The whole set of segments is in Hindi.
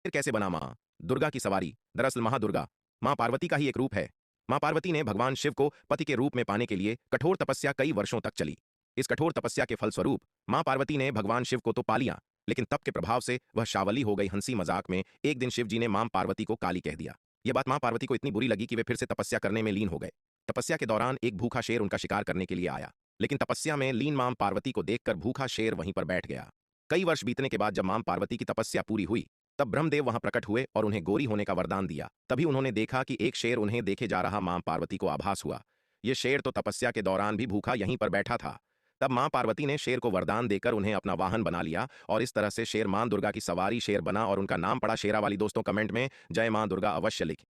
फिर कैसे बना माँ दुर्गा की सवारी? दरअसल महादुर्गा माँ पार्वती का ही एक रूप है। माँ पार्वती ने भगवान शिव को पति के रूप में पाने के लिए कठोर तपस्या कई वर्षों तक चली। इस कठोर तपस्या के फलस्वरूप माँ पार्वती ने भगवान शिव को तो पा लिया, लेकिन तप के प्रभाव से वह शावली हो गई। हंसी मजाक में एक दिन शिव जी ने माँ पार्वती को काली कह दिया। यह बात माँ पार्वती को इतनी बुरी लगी कि वे फिर से तपस्या करने में लीन हो गए। तपस्या के दौरान एक भूखा शेर उनका शिकार करने के लिए आया, लेकिन तपस्या में लीन मां पार्वती को देखकर भूखा शेर वहीं पर बैठ गया। कई वर्ष बीतने के बाद जब मां पार्वती की तपस्या पूरी हुई, तब ब्रह्मदेव वहां प्रकट हुए और उन्हें गोरी होने का वरदान दिया। तभी उन्होंने देखा कि एक शेर उन्हें देखे जा रहा। मां पार्वती को आभास हुआ, ये शेर तो तपस्या के दौरान भी भूखा यहीं पर बैठा था। तब मां पार्वती ने शेर को वरदान देकर उन्हें अपना वाहन बना लिया और इस तरह से शेर मां दुर्गा की सवारी शेर बना और उनका नाम पड़ा शेरावाली। दोस्तों कमेंट में जय मां दुर्गा अवश्य लिखें।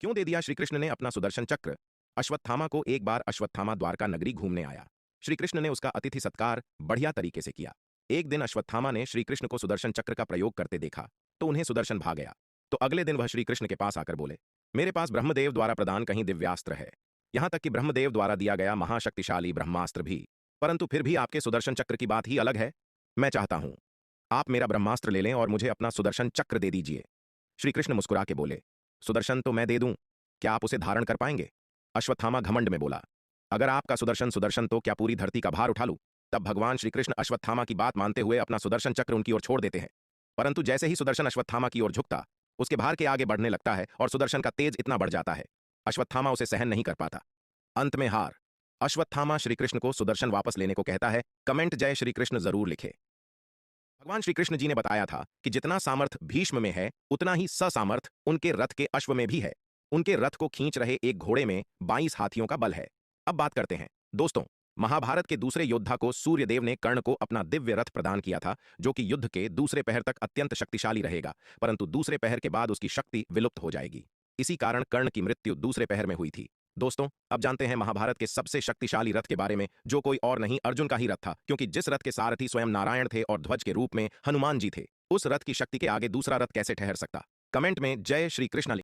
क्यों दे दिया श्री कृष्ण ने अपना सुदर्शन चक्र? अश्वत्थामा को एक बार अश्वत्थामा द्वारका नगरी घूमने आया। श्री कृष्ण ने उसका अतिथि सत्कार बढ़िया तरीके से किया। एक दिन अश्वत्थामा ने श्री कृष्ण को सुदर्शन चक्र का प्रयोग करते देखा तो उन्हें सुदर्शन भा गया। तो अगले दिन वह श्री कृष्ण के पास आकर बोले, मेरे पास ब्रह्मदेव द्वारा प्रदान कहीं दिव्यास्त्र है, यहां तक कि ब्रह्मदेव द्वारा दिया गया महाशक्तिशाली ब्रह्मास्त्र भी, परंतु फिर भी आपके सुदर्शन चक्र की बात ही अलग है। मैं चाहता हूं आप मेरा ब्रह्मास्त्र ले लें और मुझे अपना सुदर्शन चक्र दे दीजिए। श्री कृष्ण मुस्कुरा के बोले, सुदर्शन तो मैं दे दूं, क्या आप उसे धारण कर पाएंगे? अश्वत्थामा घमंड में बोला, अगर आपका सुदर्शन सुदर्शन तो क्या पूरी धरती का भार उठा लूं? तब भगवान श्री कृष्ण अश्वत्थामा की बात मानते हुए अपना सुदर्शन चक्र उनकी ओर छोड़ देते हैं, परंतु जैसे ही सुदर्शन अश्वत्थामा की ओर झुकता, उसके भार के आगे बढ़ने लगता है और सुदर्शन का तेज इतना बढ़ जाता है, अश्वत्थामा उसे सहन नहीं कर पाता। अंत में हार अश्वत्थामा श्री कृष्ण को सुदर्शन वापस लेने को कहता है। कमेंट जय श्री कृष्ण जरूर लिखे। भगवान श्री कृष्ण जी ने बताया था कि जितना सामर्थ भीष्म में है, उतना ही ससामर्थ उनके रथ के अश्व में भी है। उनके रथ को खींच रहे एक घोड़े में 22 हाथियों का बल है। अब बात करते हैं दोस्तों, महाभारत के दूसरे योद्धा को सूर्यदेव ने कर्ण को अपना दिव्य रथ प्रदान किया था, जो कि युद्ध के दूसरे पहर तक अत्यंत शक्तिशाली रहेगा, परंतु दूसरे पहर के बाद उसकी शक्ति विलुप्त हो जाएगी। इसी कारण कर्ण की मृत्यु दूसरे पहर में हुई थी। दोस्तों अब जानते हैं महाभारत के सबसे शक्तिशाली रथ के बारे में, जो कोई और नहीं अर्जुन का ही रथ था, क्योंकि जिस रथ के सारथी स्वयं नारायण थे और ध्वज के रूप में हनुमान जी थे, उस रथ की शक्ति के आगे दूसरा रथ कैसे ठहर सकता? कमेंट में जय श्री कृष्ण